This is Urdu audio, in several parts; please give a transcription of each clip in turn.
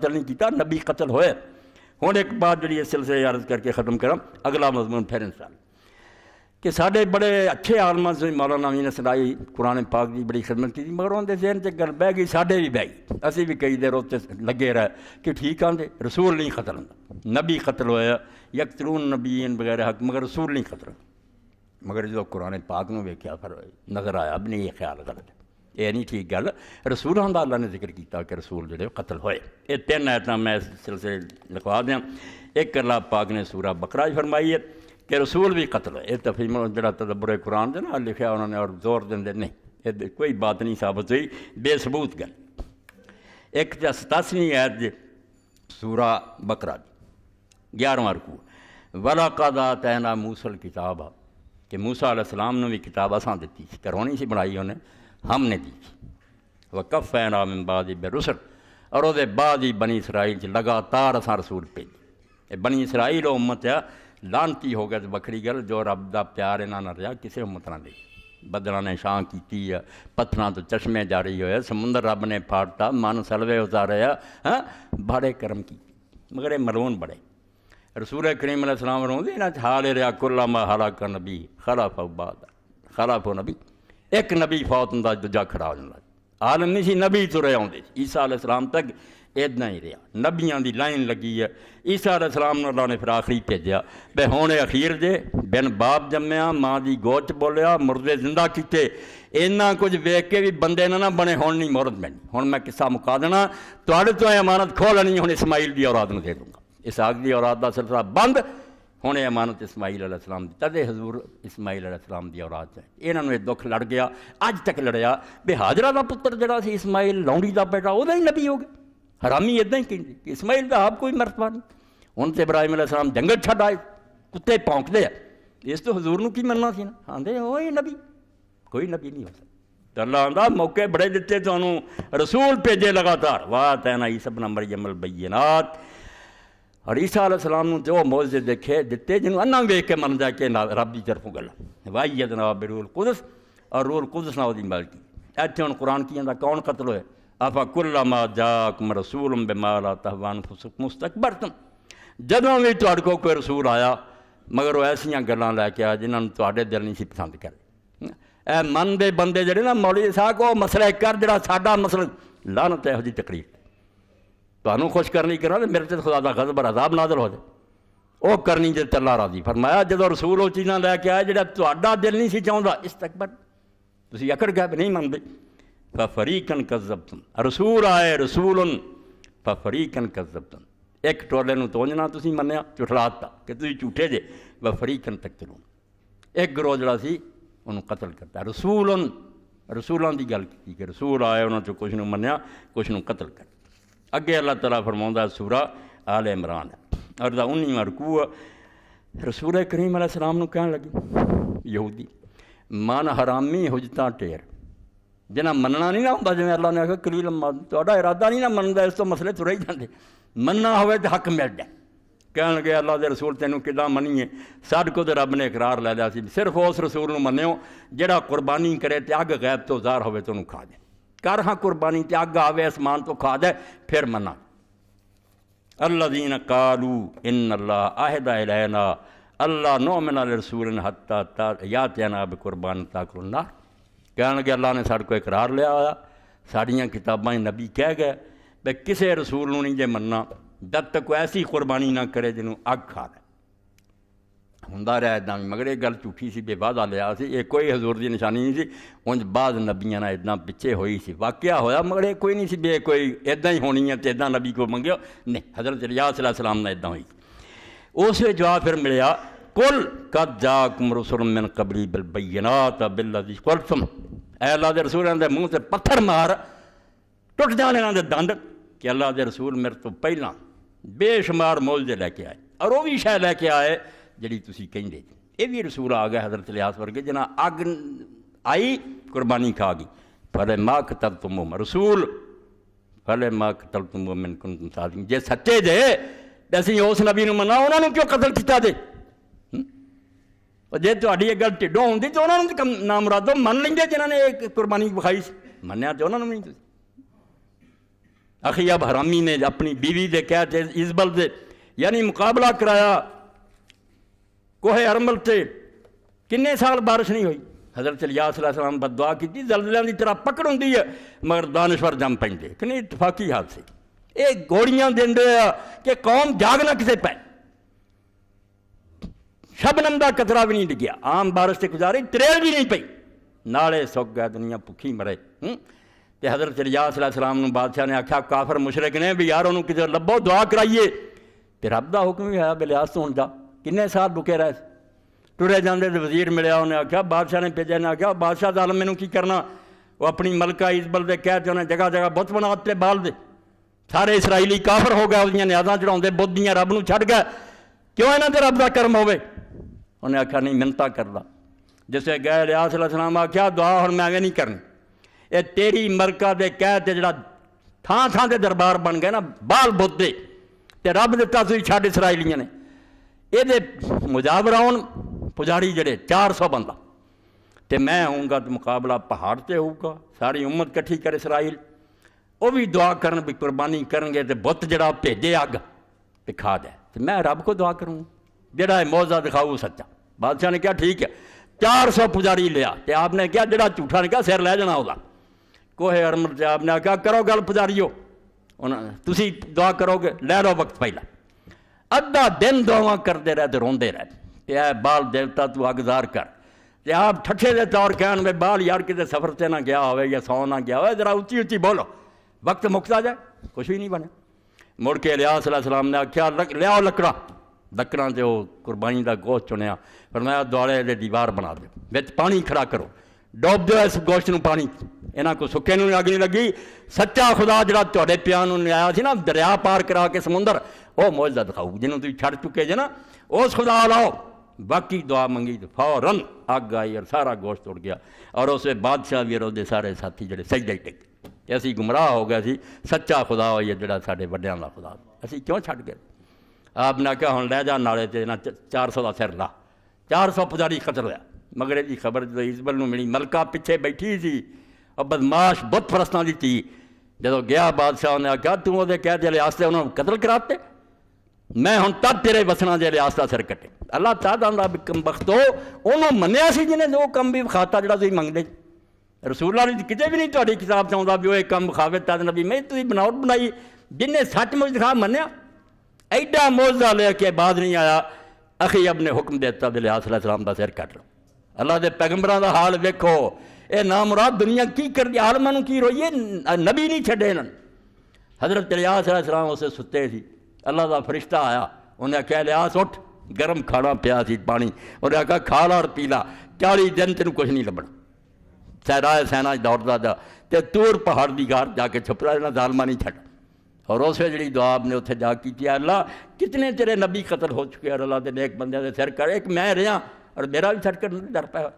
قتل نہیں کیتا، نبی قتل ہوئے۔ ہوں ایک بات جڑی اس سلسلے عرض کر کے ختم کرا، اگلا مضمون پھر انشاءاللہ کہ سارے بڑے اچھے عالماں سے مولانا امین اصلاحی قرآن پاک کی بڑی خدمت کی، مگر ان کے ذہن سے گل بہ گئی، ساڈے بھی بہ گئی، اسی بھی کئی دیر اتنے لگے رہے کہ ٹھیک آندے رسول نہیں قتل ہوندا، نبی قتل ہویا، یقتلون نبیین بغیر حق، مگر رسول نہیں قتل ہوندا۔ مگر جو قرآن پاک نو ویکھیا پھر نظر آیا اب نہیں، یہ خیال غلط ہے، یہ نہیں ٹھیک گل، رسولاں دا اللہ نے ذکر کیتا کہ رسول جڑے قتل ہوئے۔ یہ تین آیتاں میں اس سلسلے لکھوا دیاں۔ ایک اللہ پاک نے سورہ بقرہ فرمائی ہے کہ رسول بھی قتل ہوئے، یہ تفہیم جڑا تدبر قرآن دے نا لکھیا انہوں نے، اور زور دے نہیں، یہ کوئی بات نہیں ثابت ہوئی، بے ثبوت گل۔ ایک 87ویں آیت جی سورہ بقرہ 11واں رکوع، وَلَقَدْ آتَيْنَا مُوسَى الْكِتَابَ، کہ موسیٰ علیہ السلام نے بھی کتاب اساں دیتی سی، کرونی سی بنائی انہیں، ہم نے دی سی۔ وَقَفَّيْنَا مِن بَعْدِ بِالرُّسُلِ، اور وہ بعد ہی بنی اسرائیل لگاتار اساں رسول بھیجے۔ بنی اسرائیل و امت ہے لانتی ہو گئے تو بکری گل، جو رب دا پیار انہاں نہ رہا کسے امت نہ دے۔ بدلاں نے شان کیتی ہے، پتھراں تو چشمے جاری ہوئے، سمندر رب نے پھاڑتا، من سلوے اتارے، بڑے کرم کی، مگر ملون بڑے۔ رسول کریم علیہ السلام فرماتے ہیں حال رہا کلما ہلاک نبی خلف بعد خلف نبی، ایک نبی فوت ہوندا دوجا کھڑا ہو جاندا، عالم نہیں سی، نبی ترے آوندے سی۔ عیسیٰ علیہ السلام تک اتنا ہی رہا، نبیاں دی لائن لگی ہے۔ عیسیٰ علیہ السلام نے اللہ نے پھر آخری بھیجا، بے ہونے اخیر دے، بن باپ جمیا، ماں دی گوچ بولیا، مردے زندہ کیتے، اینا کچھ ویکھ کے بھی بندے نہ بنے، ہون نہیں مورد بنی۔ ہن میں قصہ مکا دینا، تواڈے تو امانت کھو لینی، ہن اسماعیل دی اولاد نوں دے دوں گا، اسحاق دی اولاد دا سلسلہ بند، ہن امانت اسماعیل علیہ السلام دی، تدے حضور اسماعیل علیہ السلام دی اولاد ہے۔ انہاں نوں یہ دکھ لڑ گیا، اج تک لڑیا، بے حاجرہ دا پتر جڑا سی اسماعیل لونڈی دا بیٹا، وہ ہی نبی ہو گیا۔ حرامی اداں ہی کہندے کہ اسماعیل دا آپ کوئی مرتبہ نہیں۔ ہن تے ابراہیم علیہ السلام جنگل چھڈ آئے، کتے پونکدے ہیں، اس تو حضور نوں کی مننا سی نا، آندے وہی نبی، کوئی نبی نہیں ہو سکتا۔ تو اللہ آندا موقع بڑے دتے تانوں، رسول بھیجے لگاتار، وَآتَيْنَا عِیسیٰ ابْنَ مَرْیَمَ الْبَیِّنَاتِ، اور عیسیٰ علیہ السلام نے جو معجزے دیکھے دتے جنہوں انہاں ویکھ کے من جائے کہ رب دی طرفوں گل، وَأَیَّدْنَاهُ بِرُوحِ الْقُدُسِ، اور روح القدس نال دی مل کی۔ ایتھے ہن قرآن کی آندا کون قتل ہوئے؟ أَفَكُلَّمَا جَاءَكُمْ رَسُولٌ بِمَا لَا تَهْوَىٰ أَنفُسُكُمُ اسْتَكْبَرْتُمْ، جدوں بھی تہاڈے کول کوئی رسول آیا مگر وہ ایسیاں گلاں لے کے آیا جنہاں نوں تہاڈے دل نہیں سی پسند کرے۔ اے من دے بندے جڑے نا مولوی اسحاق وہ مسئلہ کر جڑا ساڈا مسئلہ، لعنت ہے دی تقریر، تانوں خوش کرنی کرا تے میرے تے خدا دا غضب اور عذاب نازل ہو جائے، وہ کرنی جے اللہ راضی۔ فرمایا جدوں رسول وہ چیزاں لے کے آیا جڑا تہاڈا دل نہیں سی چاہندا، استکبر، تسی اکڑ گئے نہیں مندے۔ فَفَرِيقًا كَذَّبْتُمْ، رسول آئے رسول فَفَرِيقًا كَذَّبْتُمْ، ایک ٹولے نوں تو جنا تسی منیا جھٹلاتا کہ تسی جھوٹے جے، وَفَرِيقًا تَقْتُلُونَ، ایک گروہ جڑا سی انہوں قتل کرتا۔ رسولاں دی گل کی کہ رسول آئے انہوں چوں کچھ نوں منیا کچھ نوں قتل کر۔ اگے اللہ تعالیٰ فرماؤندا سورہ آل عمران اور 19واں رکوع، رسول کریم علیہ السلام نوں کہن لگی یہودی من حرامی حجتاں ٹیر، جنہاں مننا نہیں نہ ہوندا، جویں اللہ نے آکھیا کلیل ما تہاڈا ارادہ نہیں نہ مندا، اس تو مسئلے تو رہ جاندے، مننا ہوئے تے حق مل جائے۔ کہن لگے اللہ دے رسول تینوں کداں منیے؟ ساڈے کو تے رب نے اقرار لے لیا سی، صرف اس رسول نوں منیو جڑا قربانی کرے تے اگ غیب تو ظاہر ہوئے تو انہوں کھا دے، کر ہاں قربانی تے اگ آوے اسمان تو کھا دے پھر منا۔ الذین قالوا ان اللہ عہد الینا اللہ نؤمن لرسول حتی یاتینا بقربان تاکل النار، کہن لگے اللہ نے ساڈے کو اقرار لیا ہوا، ساڈیاں کتاباں نبی کہہ گئے بے کسے رسول نوں نہیں جے مننا جب تک کوئی ایسی قربانی نہ کرے جنہوں اگ کھا دے۔ ہوندا رہا اداں بھی، مگر یہ گل جھوٹھی سی، بے وعدہ لیا سی، یہ کوئی حضور دی نشانی نہیں سی، انج بعض نبیاں نال اداں پچھے ہوئی سی، واقعہ ہویا مگر یہ کوئی نہیں سی بے کوئی اداں ہی ہونی ہے تے اداں نبی کو منگیو، نہیں، حضرت الیاس علیہ السلام نے اداں ہوئی۔ اس وچ جواب پھر ملیا قل قد جاءکم رسل من قبلی بالبینات بالذی قلتم، اے اللہ دے رسول دے منہ تے پتھر مار ٹوٹ جان انہاں دے دند کہ اللہ دے رسول میرے تو پہلاں بے شمار معجزے لے کے آئے، اور وہ بھی شے لے کے آئے جڑی تسی کہندے جی۔ یہ بھی رسول آ گئے حضرت الیاس ورگے، جنہاں اگ آئی قربانی کھا گئی۔ فَلَمَّا قَتَلْتُمُوهُمْ رسول فَلَمَّا قَتَلْتُمُوهُمْ مِن كُنتُمْ صَادِقِينَ، جے سچے جے اسی اس نبی نوں منا، انہاں نوں کیوں قتل کیتا جے؟ جے تہاڈی یہ گل ٹھڈوں ہوندی تو انہاں نوں نام مرادو من لیندے جنہاں نے قربانی بخائی سی، منیا تے انہاں نوں نہیں۔ اخی اب حرامی نے اپنی بیوی دے قید ازبل دے یعنی مقابلہ کرایا کوہ ارمل تے، کنے سال بارش نہیں ہوئی، حضرت الیاس علیہ السلام بد دعا کی زلزلے کی طرح پکڑ ہوندی ہے مگر دانشور جم پے، کہ اتفاقی حادثے یہ گوڑیاں دین رہے کہ قوم جاگ نہ کسے پائے، شبنم دا قطرہ بھی نہیں ڈگیا، عام بارش سے گزاری تریل بھی نہیں پئی، نالے سک گئے، دنیا بھوکی مرے۔ تے حضرت الیاس علیہ السلام نو بادشاہ نے آکھا کافر مشرک نے بھی یار انہوں کسی لبو دعا کرائیے، تے رب دا حکم بھی ہے الیاس تو ہن جا، کنے سال رکے رہے ٹرے جاندے تے وزیر ملیا، انہیں آکھا بادشاہ نے بھیجا، نے آکھا بادشاہ ظالم مینوں کی کرنا، وہ اپنی ملکہ ازبل دے قید انہیں جگہ جگہ بت بنا تے بال دے، سارے اسرائیلی کافر ہو گئے، انہاں نیازاں چڑھاؤندے بت دیاں رب نو چھڈ گئے، کیوں انہاں تے رب دا کرم ہوے؟ انہیں آکھا نہیں منتا کردا، جسے گئے الیاس علیہ السلام آکھا دعا ہن میں ایویں نہیں کرنی، اے تیری ملکہ دے قید تے جڑا تھاں تھاں دے دربار بن گئے نا بال بت دے تے رب دتا تسی چھڈ اسرائیلیاں نے، اے دے مجاور ہون پجاری جڑے 400 بندہ، تے میں ہوں گا تو مقابلہ پہاڑ تے ہوگا، ساری امت کٹھی کر اسرائیل، وہ بھی دعا کرن بھی قربانی کرن گے تے بت جڑا بھیجے اگ تے کھا دے، تے میں رب کو دعا کروں جڑا ہے موضع دکھاؤ سچا۔ بادشاہ نے کہا ٹھیک ہے، 400 پجاری لیا، تے آپ نے کہا جڑا جھوٹا نے کہا سر لے جانا ہوگا کوہ ارمل سے، آپ نے کہا کرو گل پجاریو، تسی دعا کرو گے لے لو وقت پہلا، ادھا دن دعا کرتے رہے تے روندے رہے، تے اے بال دیوتا تو اگزار کر، تے آپ ٹھٹھے دے طور کہن میں بال یار کتے سفر تے نہ گیا ہوئے یا سو نہ گیا ہوئے، ذرا اچھی اچھی بولو، وقت مکتا جائے، کچھ بھی نہیں بنے۔ مڑ کے الیاس علیہ السلام نے آکھیا لیاؤ لکڑاں تے وہ قربانی دا گوشت چنیا، فرمایا دوالے دے دیوار بنا دے، وچ پانی کھڑا کرو، ڈوب دیو اس گوشت نو پانی، انہاں کو سکے نو اگ نہیں لگی، سچا خدا جڑا تہاڈے پیاں نوں آیا سی نا دریا پار کرا کے سمندر، وہ معجزہ دکھاؤ جنہوں تسی چھڑ چکے جے نا، اس خدا لاؤ، باقی دعا منگی تو فوراً اگ آئی اور سارا گوشت اڑ گیا، اور اسے بادشاہ بھی اور سارے ساتھی جڑے سجدے ٹک گئے، اسی گمراہ ہو گئے سی، سچا خدا ہوئی ہے جڑا ساڈے وڈیاں دا خدا، اسی کیوں چھڈ گئے؟ آپ نے کہا ہن لے جا نالے تے نہ 400 دا سر لا، 400 پجاری قتل ہوا، مگر یہ خبر جو ازبل نو ملی، ملکہ پیچھے بیٹھی سی اور بدماش بت پرستاں دی تھی، جدو گیا بادشاہ نے کہا تو وہ قید الیاس تے انہوں قتل کراتے، میں ہن تب تیرے وسنا دے الیاس دا سر کٹے۔ اللہ تعالیٰ دا کم بختو انہوں منیا سی جنہیں وہ کم بھی کھاتا جڑا تھی منگتے، رسول اللہ نے کتے بھی نہیں تہاڈی کتاب چاہتا بھی وہ ایک کم کھاوے تد نبی، میں تھی بناوٹ بنائی، جن نے سچ مچ دکھا منیا، ایڈا موضوع لے کے بعد نہیں آیا، اخی اب نے حکم دیتا الیاس علیہ السلام دا سر کٹ لو۔ اللہ دے پیغمبراں دا حال ویکھو، اے نامراد دنیا کی کر دی، عالماں نوں کی روئیے، نبی نہیں چھڈے انہاں۔ حضرت الیاس علیہ السلام اسے ستے سی، اللہ دا فرشتہ آیا، انہیں کہا الیاس اٹھ، گرم کھانا پیا سی پانی، انہیں کہا کھا لا اور پی لا، 40 دن تینوں کچھ نہیں لبنا، صحرائے سینا دوڑدا جا تے تور پہاڑ دی گار جا کے چھپ رہا، ظالماں نہیں چھڈ۔ اور اس جڑی دعا آپ نے اتنے جا کی اللہ کتنے تیرے نبی قتل ہو چکے، اور اللہ دے نیک بندے دے سر کر، ایک میں رہا اور میرا بھی سر کر ڈر پایا۔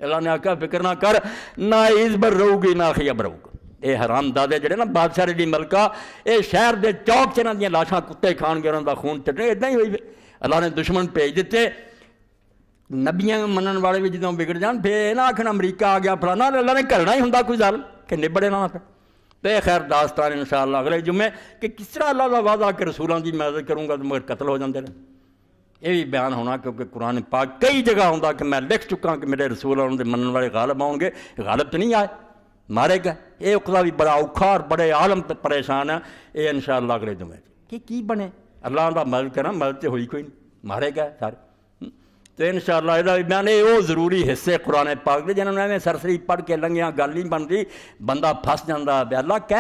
اللہ نے آکھا فکر نہ کر، نہ ازبر رہو گی نہ اخی اب رہو گا، اے حرام دادے جڑے نا بادشاہ دی ملکہ، اے شہر دے چوک چناں دیاں لاشاں کتے کھان گے، انہاں دا خون چٹنے، اتنا ہی ہوئی۔ اللہ نے دشمن بھیج دیتے، نبیاں منن والے بھی جدوں بگڑ جان پھر نہ آکھن امریکہ آ گیا فلانا، اللہ نے کرنا ہی ہوندا کوئی ظالم کہ نبڑے نہ پہ۔ تو خیر داستان انشاءاللہ اگلے جمعے کہ کس طرح اللہ کا وعدہ کہ رسولوں کی میں عزت کروں گا تو مگر قتل ہو جاتے ہیں، یہ بھی بیان ہونا، کیونکہ قرآن پاک کئی جگہ ہوتا کہ میں لکھ چکا کہ میرے رسول ان کے منن والے غالب آؤ گے، غالب تو نہیں آئے، مارے گئے۔ یہ عقدہ بھی بڑا اوکھا اور بڑے عالم پریشان ہے، یہ انشاءاللہ اگلے جمعے کہ کی بنے، اللہ کا مدد کرنا، مدد تو ہوئی کوئی نہیں، مارے گئے سارے۔ تو انشاءاللہ یہ بھی بیان ہے، وہ ضروری حصے قرآن پاک دے جنہوں نے سرسری پڑھ کے لنگیاں گل نہیں بنتی، بندہ پھس جاتا ہے۔ اللہ